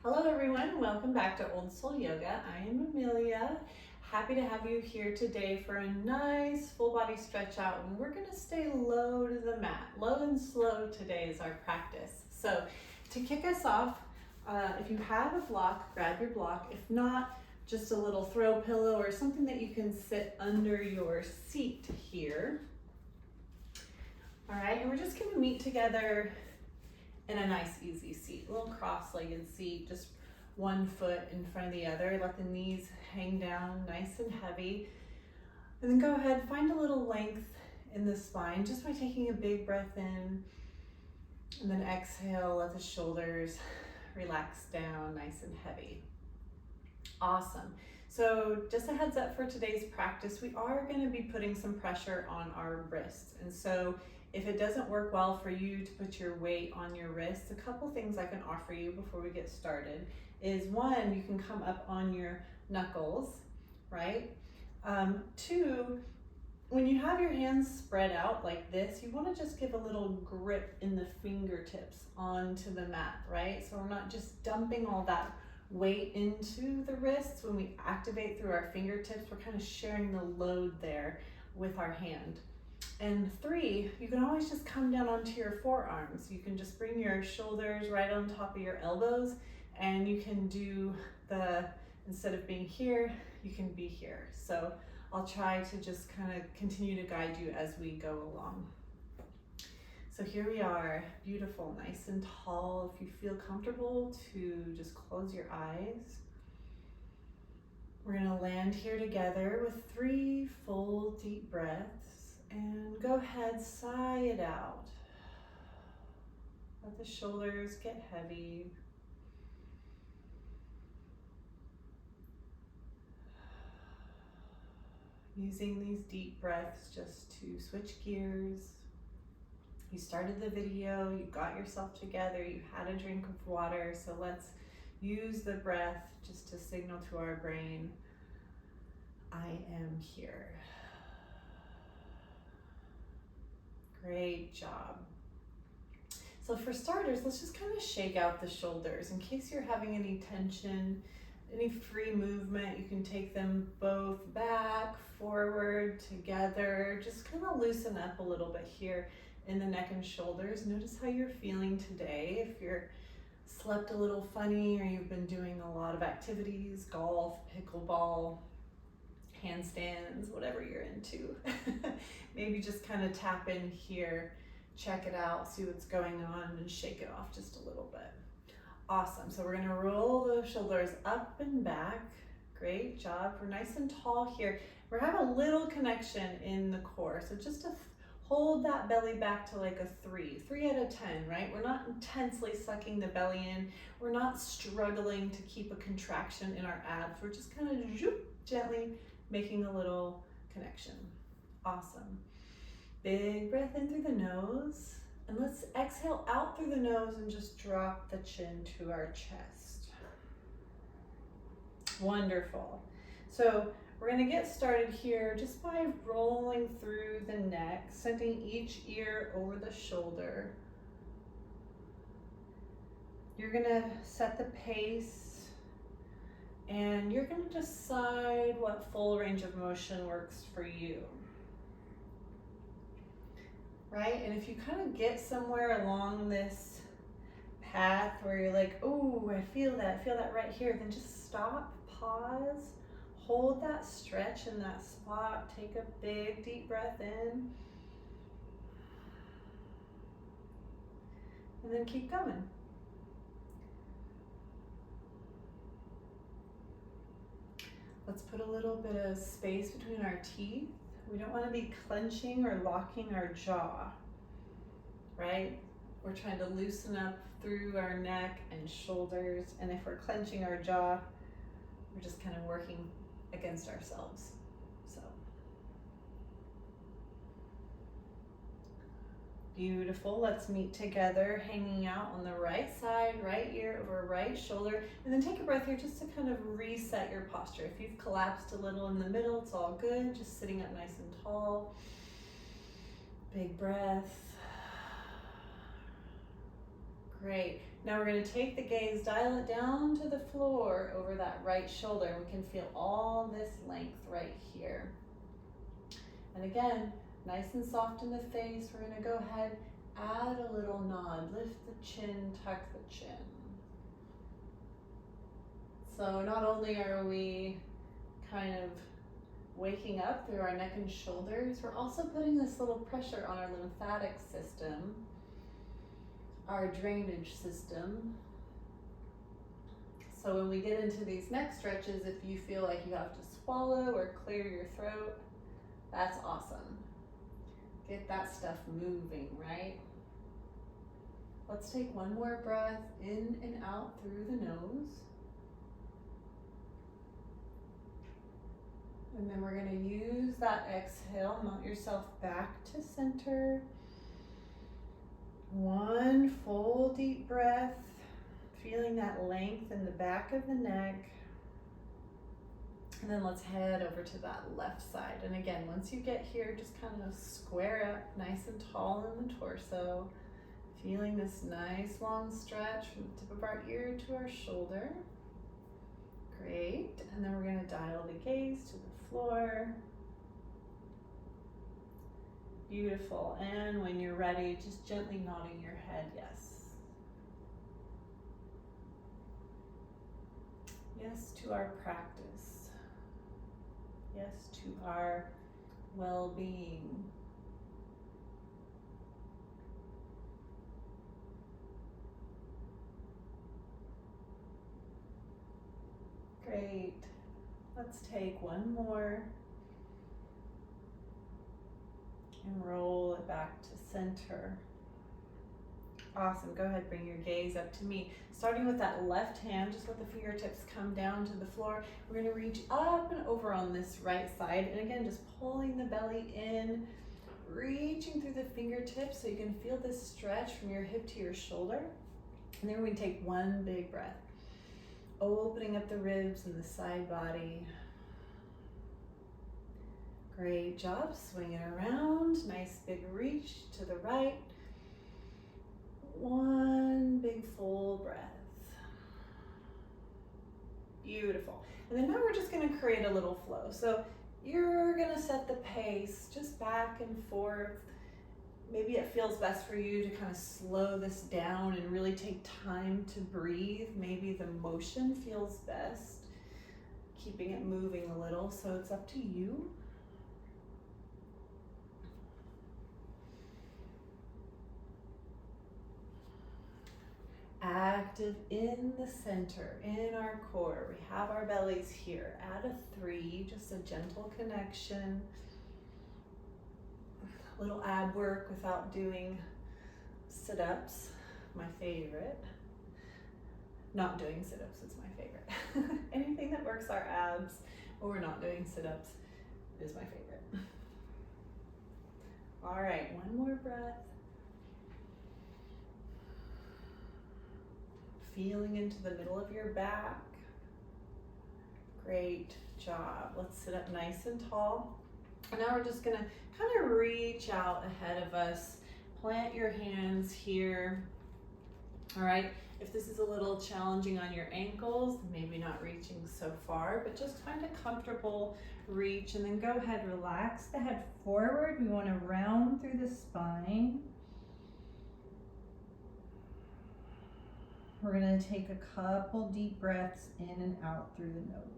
Hello everyone, welcome back to Old Soul Yoga. I am Amelia. Happy to have you here today for a nice full body stretch out, and we're going to stay low to the mat. Low and slow today is our practice. So to kick us off, if you have a block, grab your block. If not, just a little throw pillow or something that you can sit under your seat here. All right, and we're just going to meet together in a nice easy seat, a little cross-legged seat, just one foot in front of the other. Let the knees hang down nice and heavy. And then go ahead, find a little length in the spine just by taking a big breath in. And then exhale, let the shoulders relax down nice and heavy. Awesome. So just a heads up for today's practice, we are going to be putting some pressure on our wrists. And so if it doesn't work well for you to put your weight on your wrists, a couple things I can offer you before we get started is one, you can come up on your knuckles, right? Two, when you have your hands spread out like this, you want to just give a little grip in the fingertips onto the mat, right? So we're not just dumping all that weight into the wrists. When we activate through our fingertips, we're kind of sharing the load there with our hand. And three, you can always just come down onto your forearms. You can just bring your shoulders right on top of your elbows, and you can do instead of being here, you can be here. So I'll try to just kind of continue to guide you as we go along. So here we are, beautiful, nice and tall. If you feel comfortable to just close your eyes. We're gonna land here together with 3 full deep breaths. And go ahead, sigh it out. Let the shoulders get heavy. Using these deep breaths just to switch gears. You started the video, you got yourself together, you had a drink of water, so let's use the breath just to signal to our brain, I am here. Great job. So for starters, let's just kind of shake out the shoulders. In case you're having any tension, any free movement, you can take them both back, forward, together. Just kind of loosen up a little bit here in the neck and shoulders. Notice how you're feeling today. If you're slept a little funny or you've been doing a lot of activities, golf, pickleball, handstands, whatever you're into. Maybe just kind of tap in here, check it out, see what's going on, and shake it off just a little bit. Awesome. So we're going to roll those shoulders up and back. Great job. We're nice and tall here. We're having a little connection in the core. So just to hold that belly back to like a 3 out of 10, right? We're not intensely sucking the belly in. We're not struggling to keep a contraction in our abs. We're just kind of gently making a little connection. Awesome. Big breath in through the nose. And let's exhale out through the nose and just drop the chin to our chest. Wonderful. So we're going to get started here just by rolling through the neck, sending each ear over the shoulder. You're going to set the pace, and you're going to decide what full range of motion works for you. Right? And if you kind of get somewhere along this path where you're like, oh, I feel that right here, then just stop, pause, hold that stretch in that spot, take a big deep breath in, and then keep going. Let's put a little bit of space between our teeth. We don't want to be clenching or locking our jaw, right? We're trying to loosen up through our neck and shoulders, and if we're clenching our jaw, we're just kind of working against ourselves. So beautiful. Let's meet together, hanging out on the right side, right ear over right shoulder, and then take a breath here just to kind of reset your posture. If you've collapsed a little in the middle, it's all good. Just sitting up nice and tall. Big breath. Great. Now we're going to take the gaze, dial it down to the floor over that right shoulder. We can feel all this length right here. And again, nice and soft in the face. We're going to go ahead, add a little nod. Lift the chin, tuck the chin. So not only are we kind of waking up through our neck and shoulders, we're also putting this little pressure on our lymphatic system, our drainage system. So when we get into these neck stretches, if you feel like you have to swallow or clear your throat, that's awesome. Get that stuff moving, right? Let's take one more breath in and out through the nose. And then we're going to use that exhale, mount yourself back to center. One full deep breath, feeling that length in the back of the neck. And then let's head over to that left side. And again, once you get here, just kind of square up nice and tall in the torso. Feeling this nice long stretch from the tip of our ear to our shoulder. Great. And then we're going to dial the gaze to the floor. Beautiful. And when you're ready, just gently nodding your head, yes. Yes to our practice. Yes to our well-being. Great. Let's take one more and roll it back to center. Awesome. Go ahead, bring your gaze up to me. Starting with that left hand, just let the fingertips come down to the floor. We're going to reach up and over on this right side. And again, just pulling the belly in, reaching through the fingertips so you can feel this stretch from your hip to your shoulder. And then we're going to take one big breath. Opening up the ribs and the side body. Great job. Swinging around. Nice big reach to the right. One big full breath. Beautiful. And then now we're just going to create a little flow. So you're going to set the pace just back and forth. Maybe it feels best for you to kind of slow this down and really take time to breathe. Maybe the motion feels best, keeping it moving a little, so it's up to you. Active in the center, in our core. We have our bellies here. Add a 3, just a gentle connection. A little ab work without doing sit-ups, my favorite. Not doing sit-ups is my favorite. Anything that works our abs when we're not doing sit-ups is my favorite. All right, one more breath. Feeling into the middle of your back. Great job. Let's sit up nice and tall. And now we're just gonna kind of reach out ahead of us. Plant your hands here. All right, if this is a little challenging on your ankles, maybe not reaching so far, but just find a comfortable reach, and then go ahead, relax the head forward. We want to round through the spine. We're going to take a couple deep breaths in and out through the nose.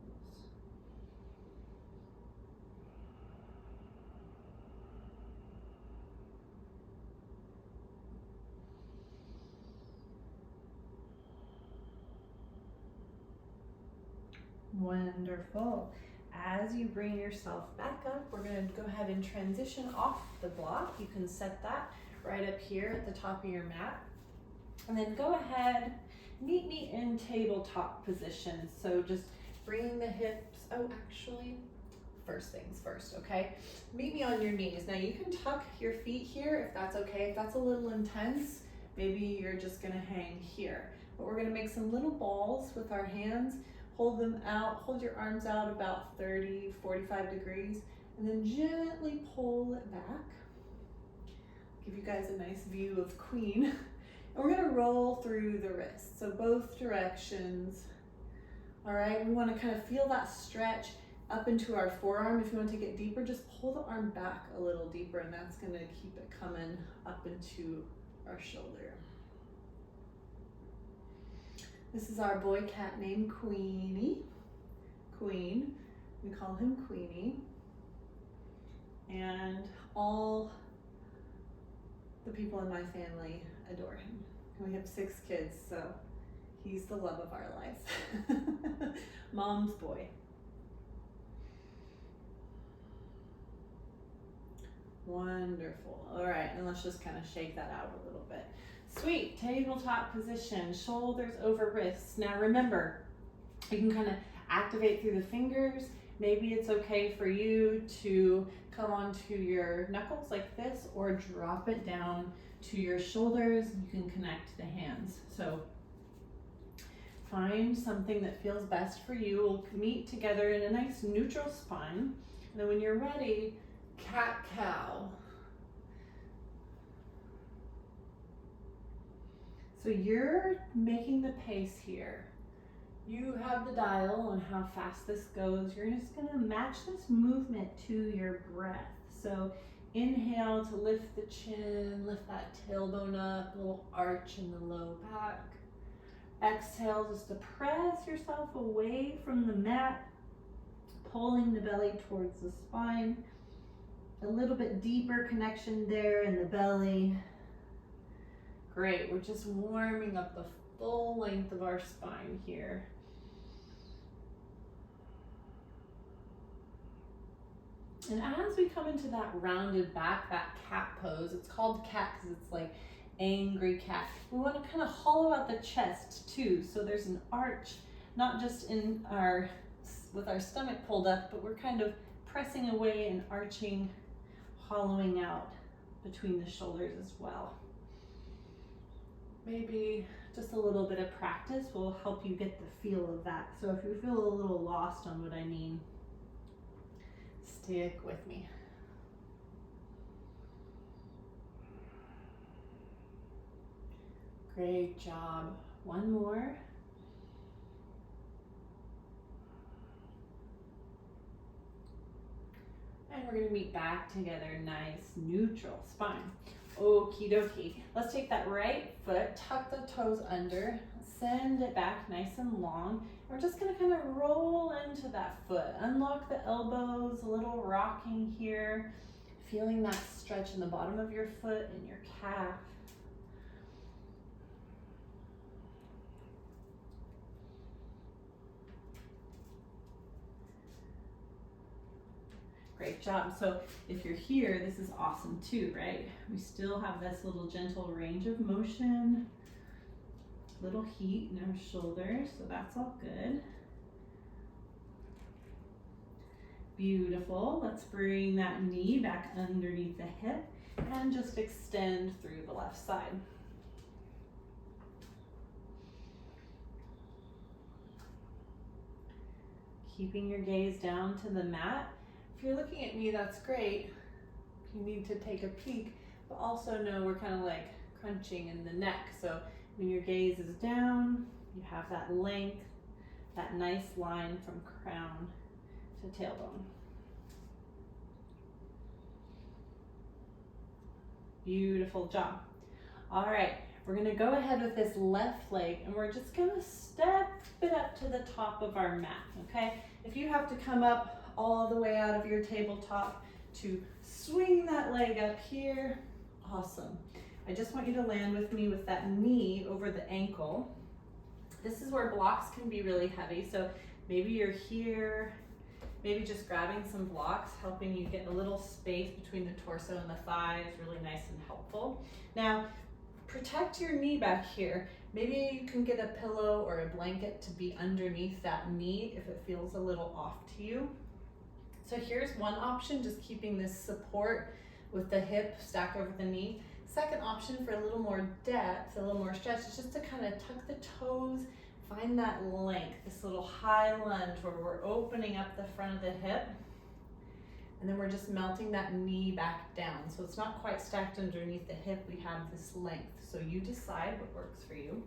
Wonderful. As you bring yourself back up, we're going to go ahead and transition off the block. You can set that right up here at the top of your mat. And then go ahead, meet me in tabletop position. So just bringing the hips, first things first, okay? Meet me on your knees. Now you can tuck your feet here if that's okay. If that's a little intense, maybe you're just gonna hang here. But we're gonna make some little balls with our hands. Hold them out, hold your arms out about 30, 45 degrees, and then gently pull it back. Give you guys a nice view of Queen. And we're gonna roll through the wrists, so both directions. All right, we wanna kind of feel that stretch up into our forearm. If you wanna take it deeper, just pull the arm back a little deeper, and that's gonna keep it coming up into our shoulder. This is our boy cat named Queenie. Queen, we call him Queenie. And all the people in my family adore him. And we have 6 kids, so he's the love of our lives. Mom's boy. Wonderful. All right, and let's just kind of shake that out a little bit. Sweet, tabletop position, shoulders over wrists. Now remember, you can kind of activate through the fingers. Maybe it's okay for you to come onto your knuckles like this, or drop it down to your shoulders. You can connect the hands. So find something that feels best for you. We'll meet together in a nice neutral spine. And then when you're ready, cat-cow. So you're making the pace here. You have the dial on how fast this goes. You're just gonna match this movement to your breath. So inhale to lift the chin, lift that tailbone up, a little arch in the low back. Exhale just to press yourself away from the mat, pulling the belly towards the spine. A little bit deeper connection there in the belly. Great, we're just warming up the full length of our spine here. And as we come into that rounded back, that cat pose, it's called cat because it's like angry cat. We want to kind of hollow out the chest too. So there's an arch, not just in our, with our stomach pulled up, but we're kind of pressing away and arching, hollowing out between the shoulders as well. Maybe just a little bit of practice will help you get the feel of that. So if you feel a little lost on what I mean, stick with me. Great job. One more. And we're gonna meet back together, nice neutral spine. Okie dokie. Let's take that right foot, tuck the toes under, send it back nice and long. We're just gonna kind of roll into that foot. Unlock the elbows, a little rocking here. Feeling that stretch in the bottom of your foot and your calf. Great job. So if you're here, this is awesome too, right? We still have this little gentle range of motion, little heat in our shoulders, so that's all good. Beautiful. Let's bring that knee back underneath the hip and just extend through the left side. Keeping your gaze down to the mat. If you're looking at me, that's great. If you need to take a peek, but also know we're kind of like crunching in the neck. So when your gaze is down, you have that length, that nice line from crown to tailbone. Beautiful job. All right, we're gonna go ahead with this left leg and we're just gonna step it up to the top of our mat, okay? If you have to come up all the way out of your tabletop to swing that leg up here, awesome. I just want you to land with me with that knee over the ankle. This is where blocks can be really heavy, so maybe you're here, maybe just grabbing some blocks, helping you get a little space between the torso and the thigh is really nice and helpful. Now, protect your knee back here. Maybe you can get a pillow or a blanket to be underneath that knee if it feels a little off to you. So here's one option, just keeping this support with the hip stacked over the knee. Second option for a little more depth, a little more stretch, is just to kind of tuck the toes, find that length, this little high lunge where we're opening up the front of the hip. And then we're just melting that knee back down. So it's not quite stacked underneath the hip. We have this length. So you decide what works for you.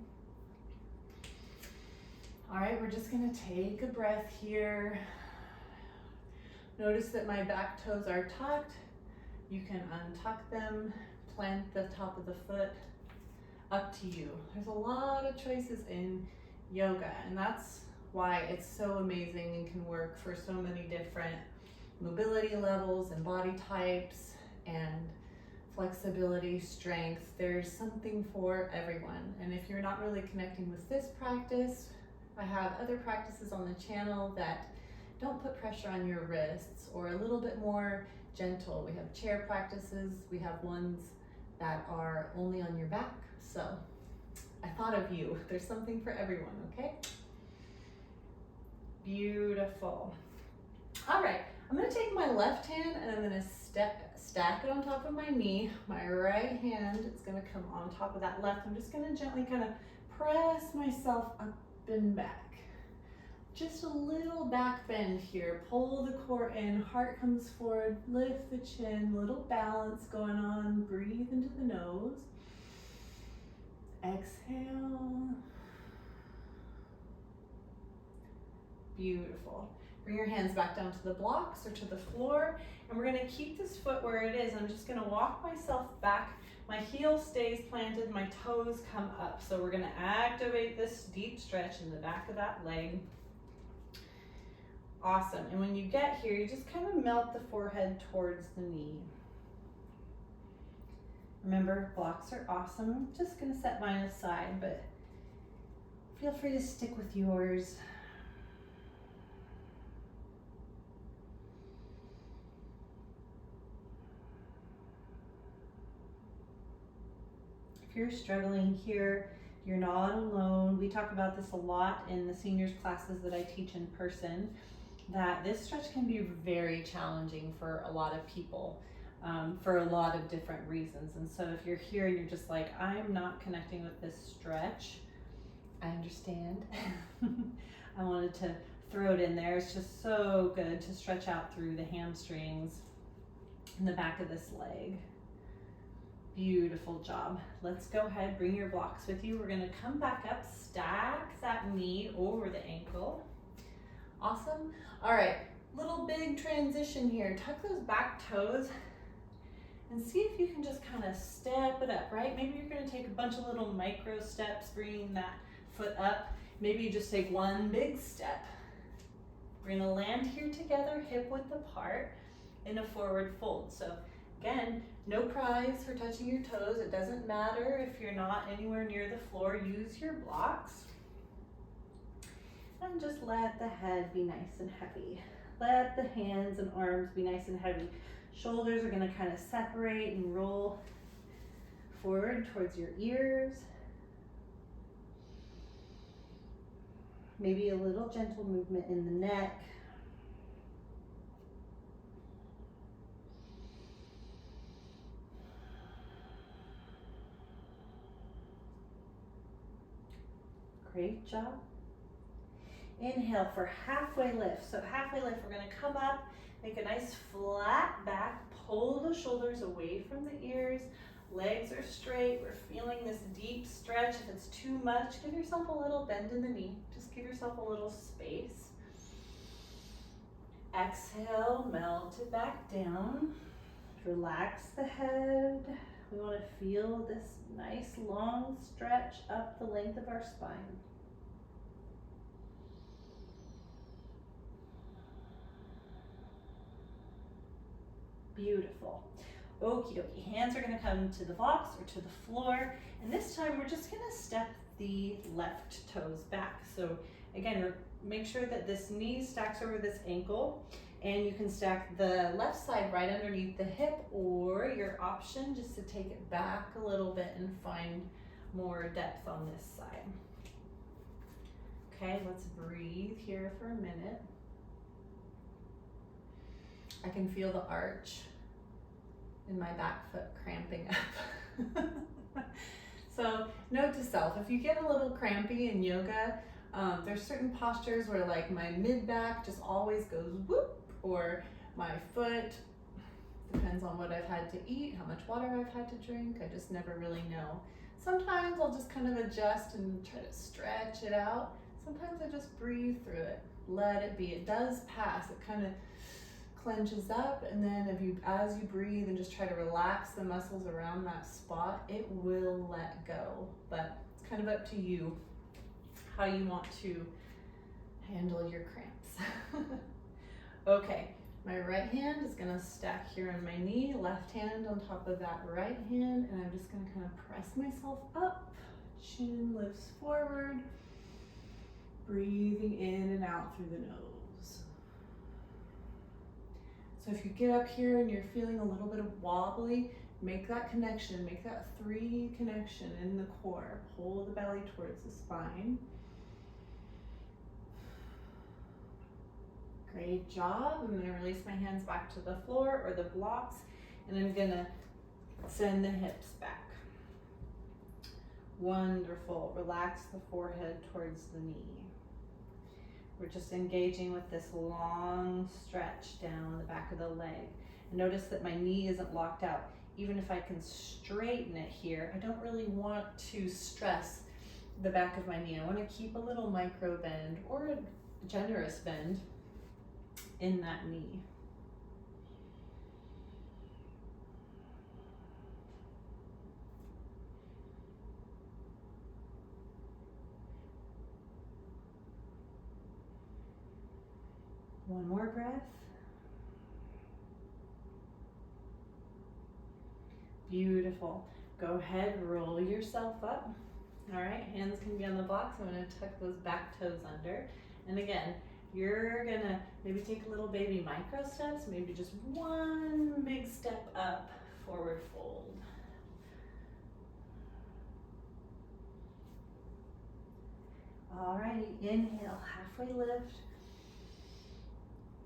All right, we're just gonna take a breath here. Notice that my back toes are tucked. You can untuck them, plant the top of the foot, up to you. There's a lot of choices in yoga, and that's why it's so amazing and can work for so many different mobility levels and body types and flexibility, strength. There's something for everyone. And if you're not really connecting with this practice, I have other practices on the channel that don't put pressure on your wrists or a little bit more gentle. We have chair practices. We have ones that are only on your back. So I thought of you. There's something for everyone, okay? Beautiful. All right, I'm gonna take my left hand and I'm gonna stack it on top of my knee. My right hand is gonna come on top of that left. I'm just gonna gently kind of press myself up and back. Just a little back bend here. Pull the core in, heart comes forward, lift the chin, little balance going on. Breathe into the nose. Exhale. Beautiful. Bring your hands back down to the blocks or to the floor, and we're gonna keep this foot where it is. I'm just gonna walk myself back. My heel stays planted, my toes come up. So we're gonna activate this deep stretch in the back of that leg. Awesome, and when you get here, you just kind of melt the forehead towards the knee. Remember, blocks are awesome. I'm just gonna set mine aside, but feel free to stick with yours. If you're struggling here, you're not alone. We talk about this a lot in the seniors classes that I teach in person, that this stretch can be very challenging for a lot of people for a lot of different reasons. And so if you're here and you're just like, I'm not connecting with this stretch, I understand. I wanted to throw it in there. It's just so good to stretch out through the hamstrings and the back of this leg. Beautiful job. Let's go ahead, bring your blocks with you. We're gonna come back up, stack that knee over the ankle. Awesome. All right, little big transition here. Tuck those back toes and see if you can just kind of step it up, right? Maybe you're gonna take a bunch of little micro steps, bringing that foot up. Maybe you just take one big step. We're gonna land here together, hip width apart in a forward fold. So again, no prize for touching your toes. It doesn't matter if you're not anywhere near the floor. Use your blocks. And just let the head be nice and heavy. Let the hands and arms be nice and heavy. Shoulders are gonna kind of separate and roll forward towards your ears. Maybe a little gentle movement in the neck. Great job. Inhale for halfway lift. So halfway lift, we're gonna come up, make a nice flat back, pull the shoulders away from the ears, legs are straight, we're feeling this deep stretch. If it's too much, give yourself a little bend in the knee. Just give yourself a little space. Exhale, melt it back down. Relax the head. We want to feel this nice long stretch up the length of our spine. Beautiful. Okie dokie. Hands are going to come to the blocks or to the floor. And this time we're just going to step the left toes back. So again, make sure that this knee stacks over this ankle, and you can stack the left side right underneath the hip, or your option just to take it back a little bit and find more depth on this side. Okay, let's breathe here for a minute. I can feel the arch in my back foot cramping up. So note to self, if you get a little crampy in yoga, there's certain postures where like my mid back just always goes whoop, or my foot Depends on what I've had to eat, how much water I've had to drink. I just never really know. Sometimes I'll just kind of adjust and try to stretch it out. Sometimes I just breathe through it, let it be. It does pass. It kind of clenches up, and then as you breathe and just try to relax the muscles around that spot, it will let go. But it's kind of up to you how you want to handle your cramps. Okay, my right hand is gonna stack here on my knee, left hand on top of that right hand, and I'm just gonna kind of press myself up. Chin lifts forward, breathing in and out through the nose. So if you get up here and you're feeling a little bit of wobbly, make that connection, make that 3 connection in the core. Pull the belly towards the spine. Great job. I'm gonna release my hands back to the floor or the blocks, and I'm gonna send the hips back. Wonderful. Relax the forehead towards the knee. We're just engaging with this long stretch down the back of the leg. And notice that my knee isn't locked out. Even if I can straighten it here, I don't really want to stress the back of my knee. I want to keep a little micro bend or a generous bend in that knee. One more breath. Beautiful. Go ahead, roll yourself up. All right, hands can be on the blocks. I'm gonna tuck those back toes under. And again, you're gonna maybe take a little baby micro steps, maybe just one big step up, forward fold. All righty, inhale, halfway lift.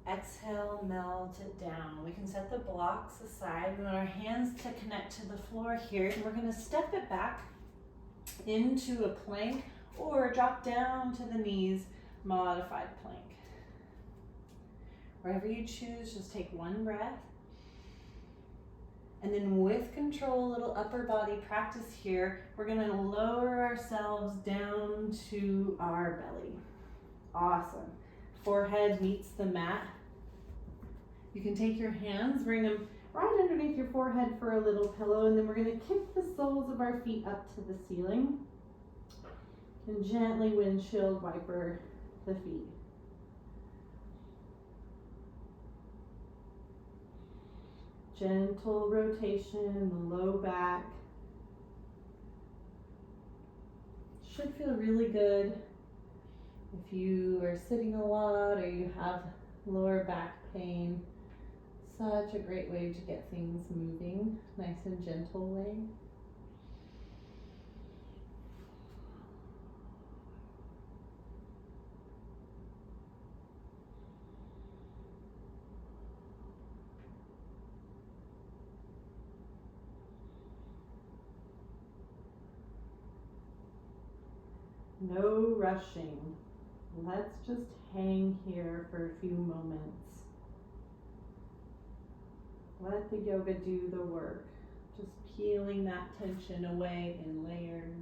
Exhale, melt it down. We can set the blocks aside. We want our hands to connect to the floor here, and we're gonna step it back into a plank or drop down to the knees, modified plank. Wherever you choose, just take one breath. And then with control, a little upper body practice here. We're gonna lower ourselves down to our belly. Awesome. Forehead meets the mat. You can take your hands, bring them right underneath your forehead for a little pillow, and then we're gonna kick the soles of our feet up to the ceiling and gently windshield wiper the feet. Gentle rotation in the low back. Should feel really good. If you are sitting a lot or you have lower back pain, such a great way to get things moving, nice and gentle way. No rushing. Let's just hang here for a few moments. Let the yoga do the work. Just peeling that tension away in layers.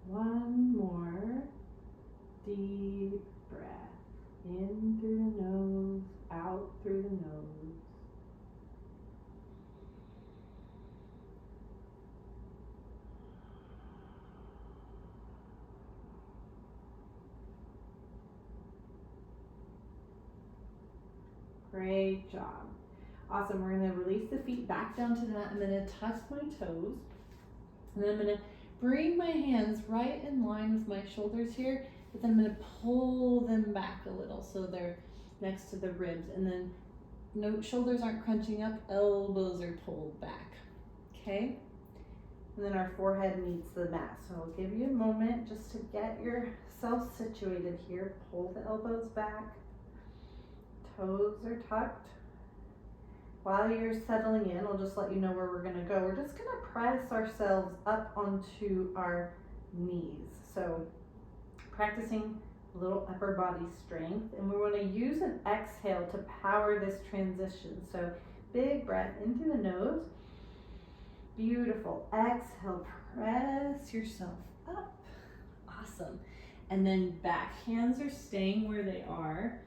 One more deep breath. In through the nose, out through the nose. Great job. Awesome. We're going to release the feet back down to the mat. I'm going to touch my toes. And then I'm going to bring my hands right in line with my shoulders here, but then I'm going to pull them back a little so they're next to the ribs. And then no, shoulders aren't crunching up, elbows are pulled back. Okay? and then our forehead meets the mat. So I'll give you a moment just to get yourself situated here. Pull the elbows back, toes are tucked. While you're settling in, I'll just let you know where we're gonna go. We're just gonna press ourselves up onto our knees. So practicing a little upper body strength, and we wanna use an exhale to power this transition. So big breath into the nose. Beautiful. Exhale, press yourself up. Awesome. And then back. Hands are staying where they are.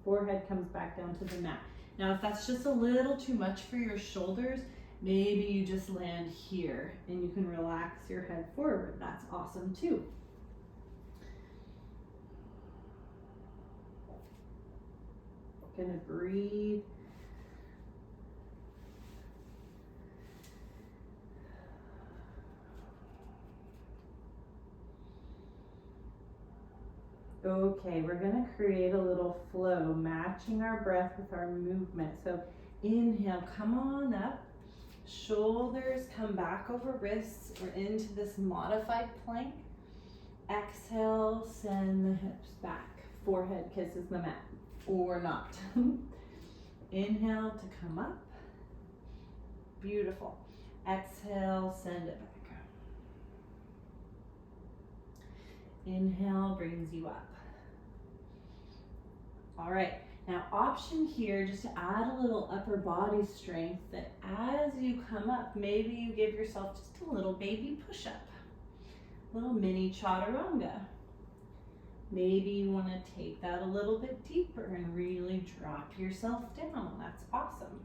Forehead comes back down to the mat. Now, if that's just a little too much for your shoulders, maybe you just land here and you can relax your head forward. That's awesome too. Gonna breathe. Okay, we're gonna create a little flow, matching our breath with our movement. So inhale, come on up. Shoulders come back over wrists. We're into this modified plank. Exhale, send the hips back. Forehead kisses the mat, or not. Inhale to come up. Beautiful. Exhale, send it back. Inhale brings you up. All right, now option here, just to add a little upper body strength, that as you come up, maybe you give yourself just a little baby push-up, little mini chaturanga. Maybe you want to take that a little bit deeper and really drop yourself down. That's awesome.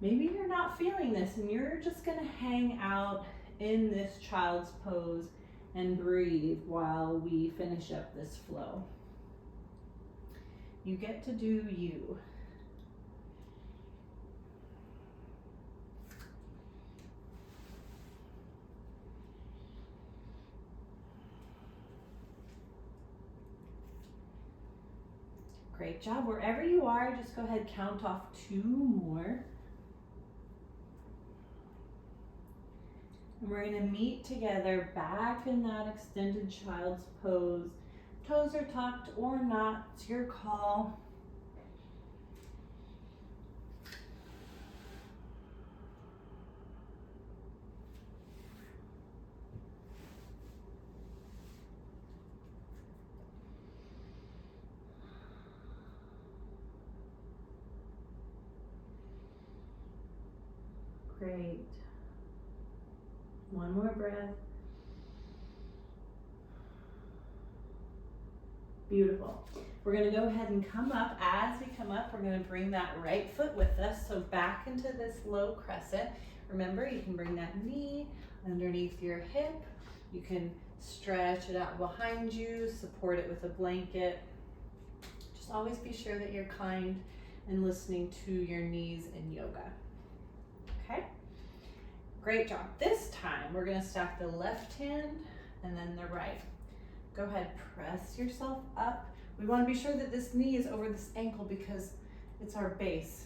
Maybe you're not feeling this and you're just going to hang out in this child's pose and breathe while we finish up this flow. You get to do you. Great job. Wherever you are, just go ahead, count off 2 more. And we're gonna meet together back in that extended child's pose. Toes are tucked or not, it's your call. Great. One more breath. Beautiful. We're going to go ahead and come up. As we come up, we're going to bring that right foot with us. So back into this low crescent. Remember, you can bring that knee underneath your hip. You can stretch it out behind you, support it with a blanket. Just always be sure that you're kind and listening to your knees in yoga. Okay? Great job. This time, we're going to stack the left hand and then the right. Go ahead, press yourself up. We want to be sure that this knee is over this ankle because it's our base.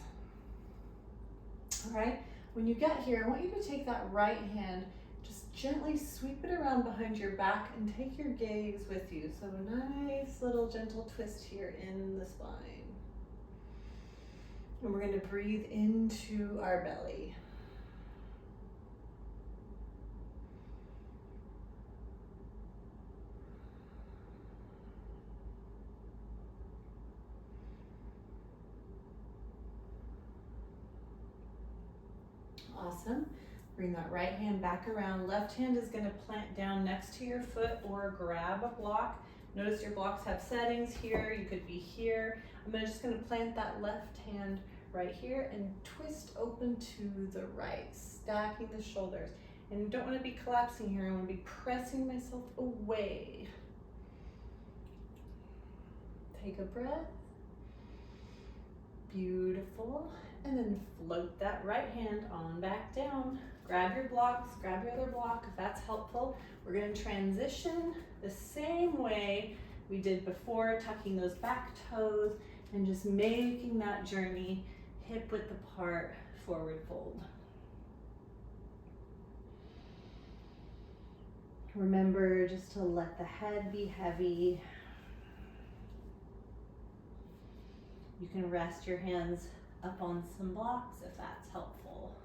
All right, when you get here, I want you to take that right hand, just gently sweep it around behind your back and take your gaze with you. So a nice little gentle twist here in the spine. And we're going to breathe into our belly. Awesome. Bring that right hand back around. Left hand is going to plant down next to your foot or grab a block. Notice your blocks have settings here. You could be here. I'm just going to plant that left hand right here and twist open to the right, stacking the shoulders. And you don't want to be collapsing here. I want to be pressing myself away. Take a breath. Beautiful. And then float that right hand on back down. Grab your blocks, grab your other block if that's helpful. We're going to transition the same way we did before, tucking those back toes and just making that journey hip width apart, forward fold. Remember just to let the head be heavy. You can rest your hands up on some blocks if that's helpful.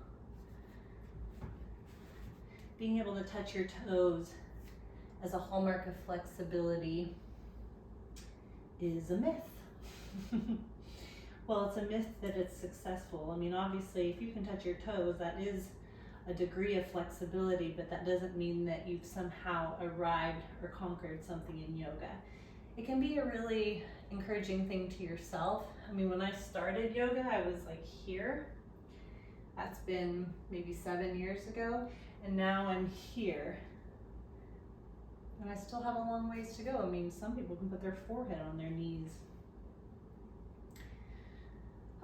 Being able to touch your toes as a hallmark of flexibility is a myth. Well, it's a myth that it's successful. I mean, obviously, if you can touch your toes, that is a degree of flexibility, but that doesn't mean that you've somehow arrived or conquered something in yoga. It can be a really encouraging thing to yourself. I mean, when I started yoga, I was like here. That's been maybe 7 years ago. And now I'm here. And I still have a long ways to go. I mean, some people can put their forehead on their knees.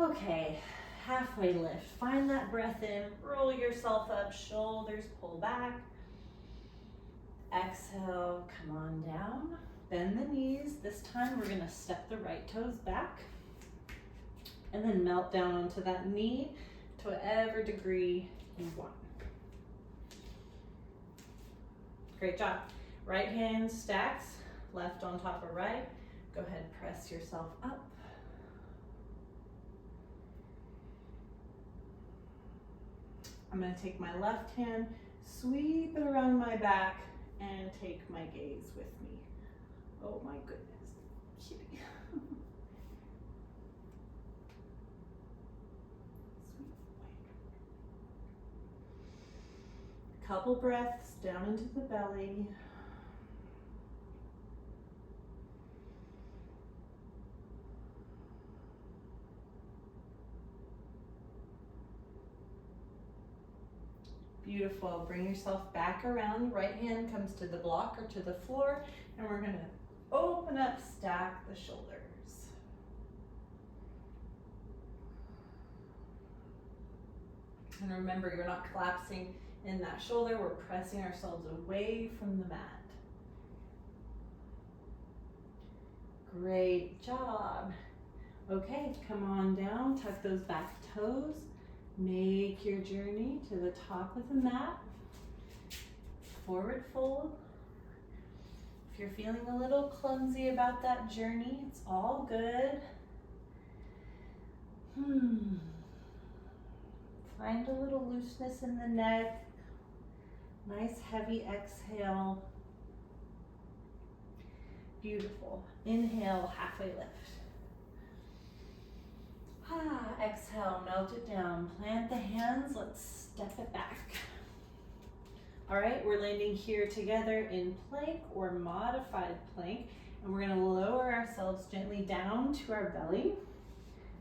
Okay, halfway lift. Find that breath in, roll yourself up, shoulders pull back. Exhale, come on down. Bend the knees. This time we're gonna step the right toes back and then melt down onto that knee to whatever degree you want. Great job. Right hand stacks, left on top of right. Go ahead, press yourself up. I'm gonna take my left hand, sweep it around my back, and take my gaze with me. Oh my goodness, kitty. Couple breaths down into the belly. Beautiful. Bring yourself back around. Right hand comes to the block or to the floor, and we're gonna open up, stack the shoulders. And remember, you're not collapsing in that shoulder. We're pressing ourselves away from the mat. Great job. Okay, come on down, tuck those back toes. Make your journey to the top of the mat. Forward fold. If you're feeling a little clumsy about that journey, it's all good. Find a little looseness in the neck. Nice heavy exhale. Beautiful. Inhale, halfway lift. Exhale, melt it down. Plant the hands, let's step it back. All right, we're landing here together in plank or modified plank, and we're gonna lower ourselves gently down to our belly.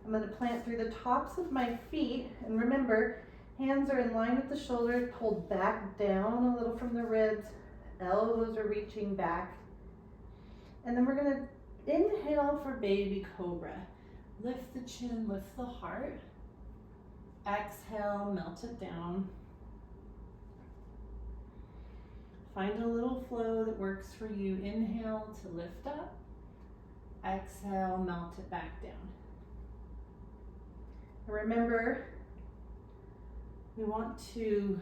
I'm gonna plant through the tops of my feet, and remember, hands are in line with the shoulders, pulled back down a little from the ribs, elbows are reaching back. And then we're gonna inhale for baby cobra. Lift the chin, lift the heart. Exhale, melt it down. Find a little flow that works for you. Inhale to lift up. Exhale, melt it back down. And remember, we want to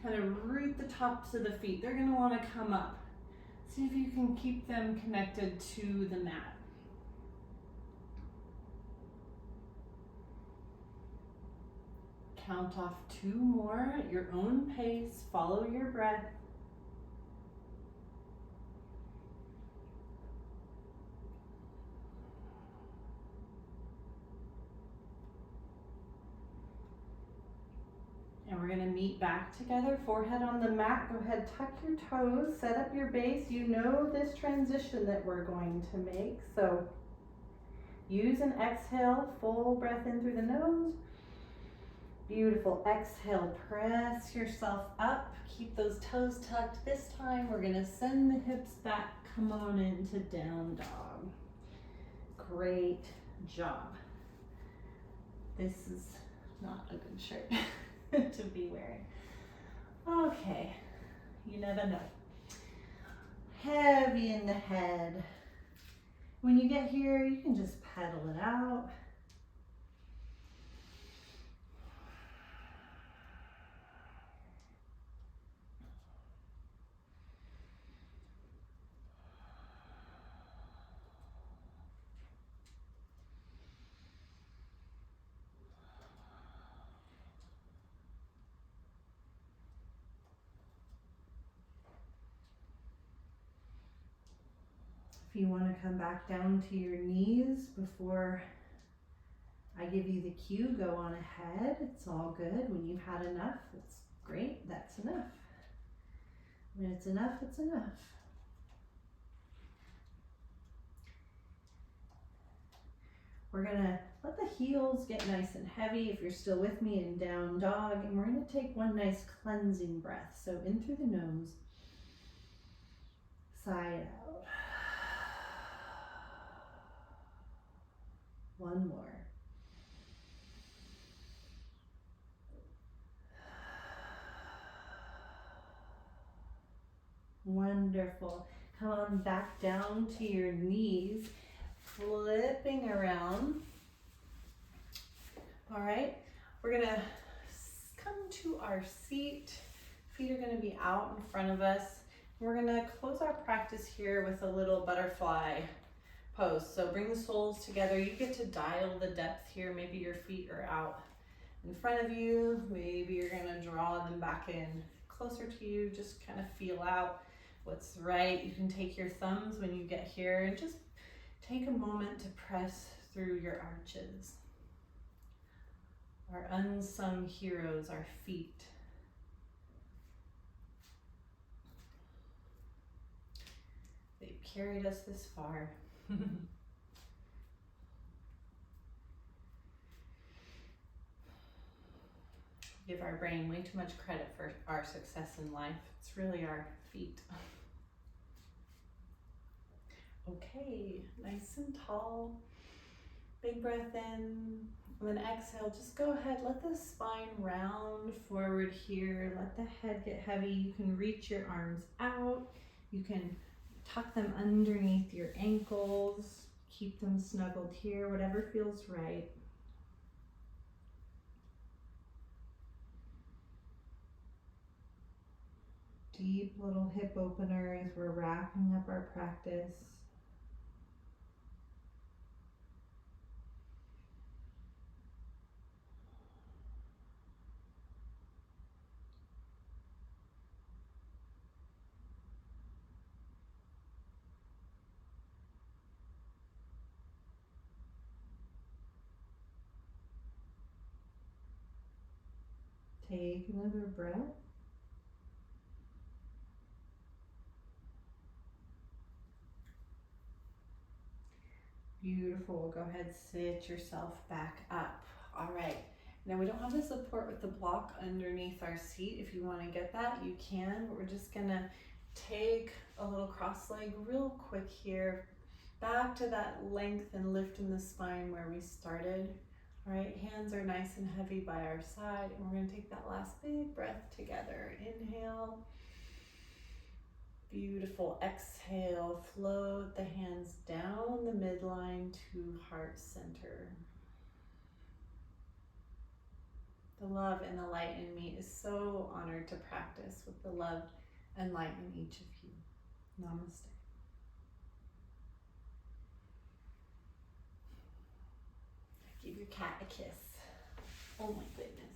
kind of root the tops of the feet. They're gonna wanna come up. See if you can keep them connected to the mat. Count off 2 more at your own pace. Follow your breath. And we're gonna meet back together, forehead on the mat. Go ahead, tuck your toes, set up your base. You know this transition that we're going to make. So use an exhale, full breath in through the nose. Beautiful. Exhale, press yourself up. Keep those toes tucked. This time we're gonna send the hips back. Come on into down dog. Great job. This is not a good shirt to be wearing. Okay, you never know. Heavy in the head. When you get here, you can just pedal it out. If you want to come back down to your knees before I give you the cue, go on ahead. It's all good. When you've had enough, it's great. That's enough. When it's enough, it's enough. We're gonna let the heels get nice and heavy if you're still with me in down dog, and we're gonna take one nice cleansing breath. So in through the nose, side out. One more. Wonderful. Come on back down to your knees, flipping around. All right, we're gonna come to our seat. Feet are gonna be out in front of us. We're gonna close our practice here with a little butterfly pose. So bring the soles together. You get to dial the depth here. Maybe your feet are out in front of you. Maybe you're gonna draw them back in closer to you. Just kind of feel out what's right. You can take your thumbs when you get here and just take a moment to press through your arches. Our unsung heroes, our feet. They've carried us this far. Give our brain way too much credit for our success in life. It's really our feet. Okay, nice and tall. Big breath in, and then exhale. Just go ahead, let the spine round forward here. Let the head get heavy. You can reach your arms out. You can tuck them underneath your ankles. Keep them snuggled here, whatever feels right. Deep little hip opener as we're wrapping up our practice. Take another breath. Beautiful. Go ahead, sit yourself back up. All right. Now we don't have the support with the block underneath our seat. If you want to get that, you can. But we're just gonna take a little cross leg real quick here. Back to that length and lift in the spine where we started. All right, hands are nice and heavy by our side, and we're gonna take that last big breath together. Inhale. Beautiful. Exhale. Float the hands down the midline to heart center. The love and the light in me is so honored to practice with the love and light in each of you. Namaste. Give your cat a kiss. Oh my goodness.